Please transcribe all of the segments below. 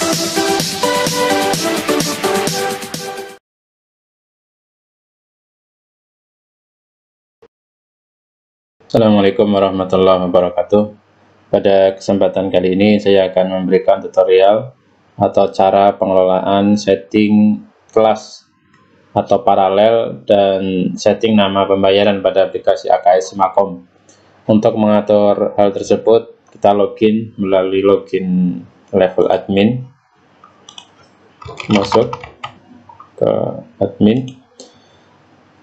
Assalamualaikum warahmatullahi wabarakatuh. Pada kesempatan kali ini saya akan memberikan tutorial atau cara pengelolaan setting kelas atau paralel dan setting nama pembayaran pada aplikasi AKS Makom. Untuk mengatur hal tersebut, kita login melalui login level admin. Masuk ke admin.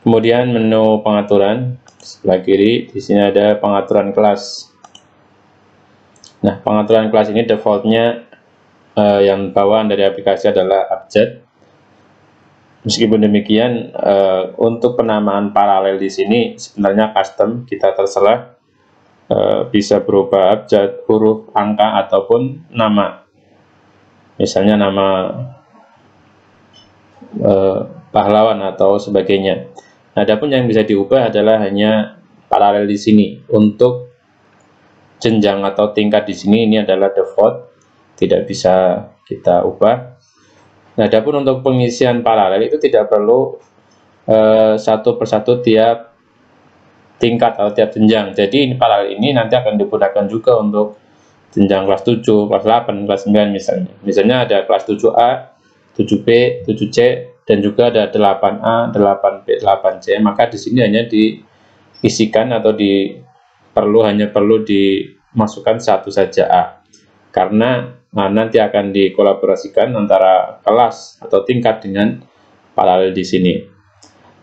Kemudian menu pengaturan sebelah kiri, di sini ada pengaturan kelas. Nah, pengaturan kelas ini defaultnya yang bawaan dari aplikasi adalah abjad. Meskipun demikian, untuk penamaan paralel di sini sebenarnya custom, kita terserah bisa berupa abjad, huruf, angka, ataupun nama. Misalnya nama pahlawan atau sebagainya. Nah, adapun yang bisa diubah adalah hanya paralel di sini. Untuk jenjang atau tingkat di sini ini adalah default, tidak bisa kita ubah. Nah, adapun untuk pengisian paralel itu tidak perlu satu persatu tiap tingkat atau tiap jenjang. Jadi paralel ini nanti akan digunakan juga untuk jenjang kelas 7, kelas 8, kelas 9 misalnya. Misalnya ada kelas 7A, 7B, 7C, dan juga ada 8A, 8B, 8C. Maka di sini hanya diisikan atau hanya perlu dimasukkan satu saja A. Karena nanti akan dikolaborasikan antara kelas atau tingkat dengan paralel di sini.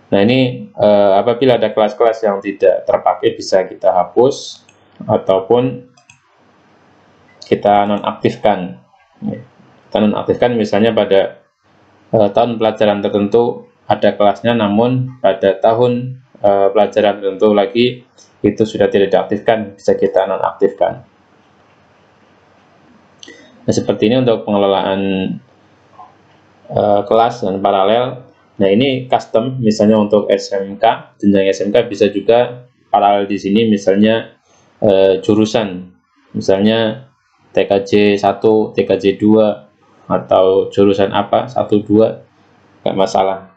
Nah, ini apabila ada kelas-kelas yang tidak terpakai bisa kita hapus ataupun kita nonaktifkan. Kita nonaktifkan misalnya pada tahun pelajaran tertentu ada kelasnya, namun pada tahun pelajaran tertentu lagi itu sudah tidak diaktifkan, bisa kita nonaktifkan. Nah, seperti ini untuk pengelolaan kelas dan paralel. Nah, ini custom, misalnya untuk SMK, jenjang SMK bisa juga paralel di sini, misalnya jurusan, misalnya TKJ 1, TKJ 2, atau jurusan apa 1, 2, nggak masalah.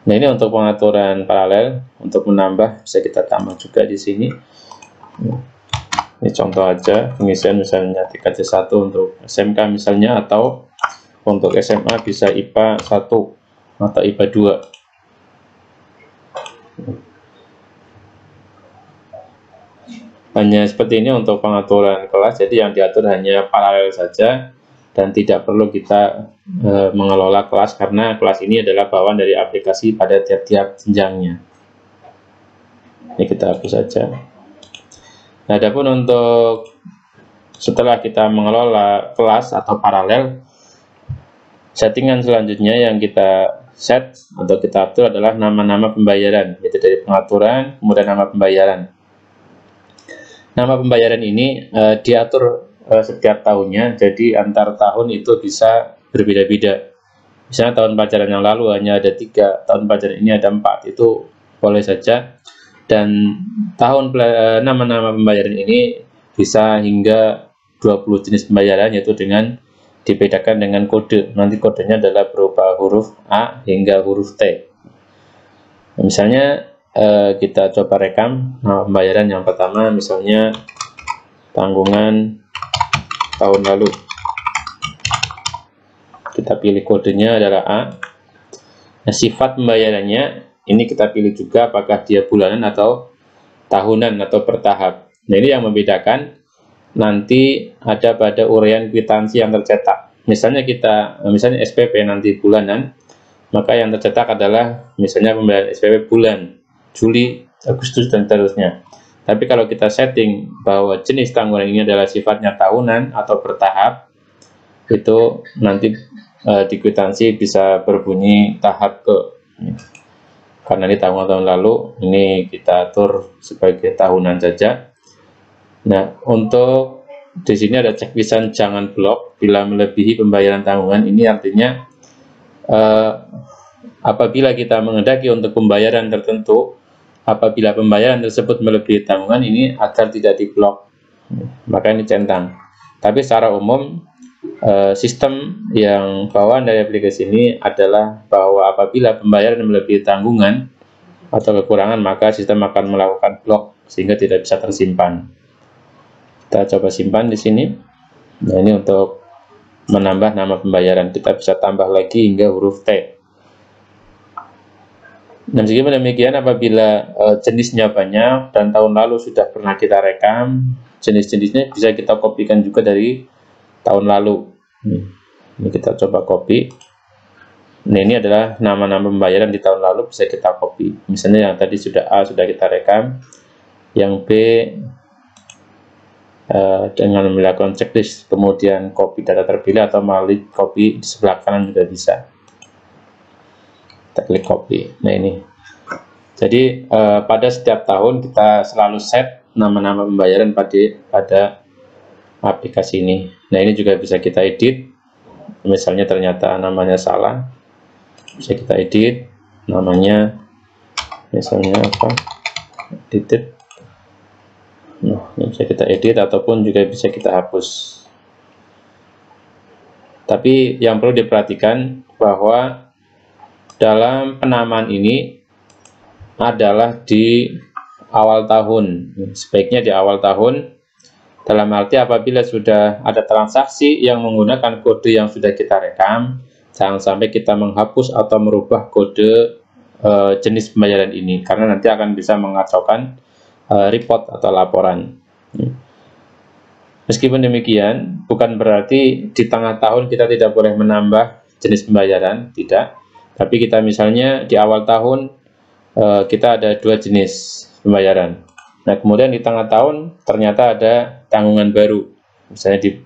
Nah, ini untuk pengaturan paralel. Untuk menambah bisa kita tambah juga di sini. Ini contoh aja pengisian, misalnya TKJ 1 untuk SMK misalnya, atau untuk SMA bisa IPA 1 atau IPA 2. Hanya seperti ini untuk pengaturan kelas, jadi yang diatur hanya paralel saja dan tidak perlu kita mengelola kelas, karena kelas ini adalah bawaan dari aplikasi pada tiap-tiap jenjangnya. Ini kita hapus saja. Nah, adapun untuk setelah kita mengelola kelas atau paralel, settingan selanjutnya yang kita set atau kita atur adalah nama-nama pembayaran, yaitu dari pengaturan, kemudian nama pembayaran. Nama pembayaran ini diatur setiap tahunnya, jadi antar tahun itu bisa berbeda-beda. Misalnya tahun pelajaran yang lalu hanya ada 3, tahun pelajaran ini ada 4, itu boleh saja. Dan nama-nama pembayaran ini bisa hingga 20 jenis pembayaran, yaitu dengan dibedakan dengan kode. Nanti kodenya adalah berupa huruf A hingga huruf T. Misalnya kita coba rekam nama pembayaran yang pertama, misalnya tanggungan tahun lalu. Kita pilih kodenya adalah A. Nah, sifat pembayarannya ini kita pilih juga apakah dia bulanan atau tahunan atau bertahap. Nah, ini yang membedakan nanti ada pada uraian kwitansi yang tercetak. Misalnya SPP nanti bulanan, maka yang tercetak adalah misalnya pembayaran SPP bulan Juli, Agustus, dan seterusnya. Tapi kalau kita setting bahwa jenis tanggungan ini adalah sifatnya tahunan atau bertahap, itu nanti di kwitansi bisa berbunyi tahap ke. Karena ini tahun lalu, ini kita atur sebagai tahunan saja. Nah, untuk di sini ada ceklisan jangan blok bila melebihi pembayaran tanggungan. Ini artinya apabila kita menghendaki untuk pembayaran tertentu, apabila pembayaran tersebut melebihi tanggungan ini agar tidak diblok, maka ini centang. Tapi secara umum sistem yang bawaan dari aplikasi ini adalah bahwa apabila pembayaran melebihi tanggungan atau kekurangan, maka sistem akan melakukan blok sehingga tidak bisa tersimpan. Kita coba simpan di sini. Nah, ini untuk menambah nama pembayaran, kita bisa tambah lagi hingga huruf T. Nah, meskipun demikian, apabila jenisnya banyak dan tahun lalu sudah pernah kita rekam, jenis-jenisnya bisa kita kopikan juga dari tahun lalu. Ini kita coba copy. Nah, ini adalah nama-nama pembayaran di tahun lalu, bisa kita copy. Misalnya yang tadi sudah A sudah kita rekam, yang B dengan melakukan checklist, kemudian copy data terpilih atau melalui copy di sebelah kanan juga bisa. Kita klik copy. Nah, ini. Jadi pada setiap tahun kita selalu set nama-nama pembayaran pada aplikasi ini. Nah, ini juga bisa kita edit. Misalnya ternyata namanya salah, bisa kita edit namanya, misalnya apa, edit. Nah, ini bisa kita edit ataupun juga bisa kita hapus. Tapi yang perlu diperhatikan bahwa dalam penamaan ini adalah di awal tahun. Sebaiknya di awal tahun, dalam arti apabila sudah ada transaksi yang menggunakan kode yang sudah kita rekam, jangan sampai kita menghapus atau merubah kode jenis pembayaran ini, karena nanti akan bisa mengacaukan report atau laporan. Meskipun demikian, bukan berarti di tengah tahun kita tidak boleh menambah jenis pembayaran, tidak. Tapi kita misalnya di awal tahun kita ada 2 jenis pembayaran. Nah, kemudian di tengah tahun ternyata ada tanggungan baru. Misalnya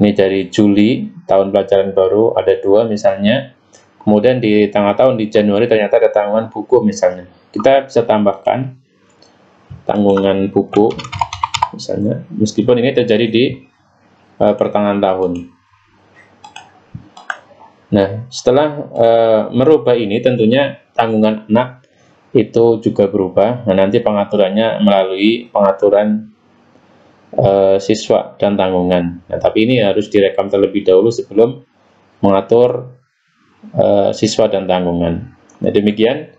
ini dari Juli, tahun pelajaran baru ada 2 misalnya. Kemudian di tengah tahun di Januari ternyata ada tanggungan buku misalnya. Kita bisa tambahkan tanggungan buku misalnya, meskipun ini terjadi di pertengahan tahun. Nah, setelah merubah ini, tentunya tanggungan anak itu juga berubah. Nah, nanti pengaturannya melalui pengaturan siswa dan tanggungan. Nah, tapi ini harus direkam terlebih dahulu sebelum mengatur siswa dan tanggungan. Nah, demikian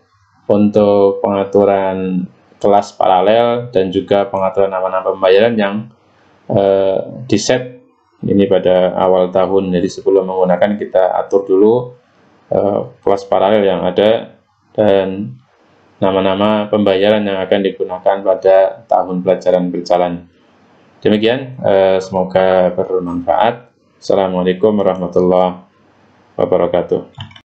untuk pengaturan kelas paralel dan juga pengaturan nama-nama pembayaran yang di-set ini pada awal tahun. Jadi sebelum menggunakan kita atur dulu kelas paralel yang ada dan nama-nama pembayaran yang akan digunakan pada tahun pelajaran berjalan. Demikian, semoga bermanfaat. Assalamualaikum warahmatullahi wabarakatuh.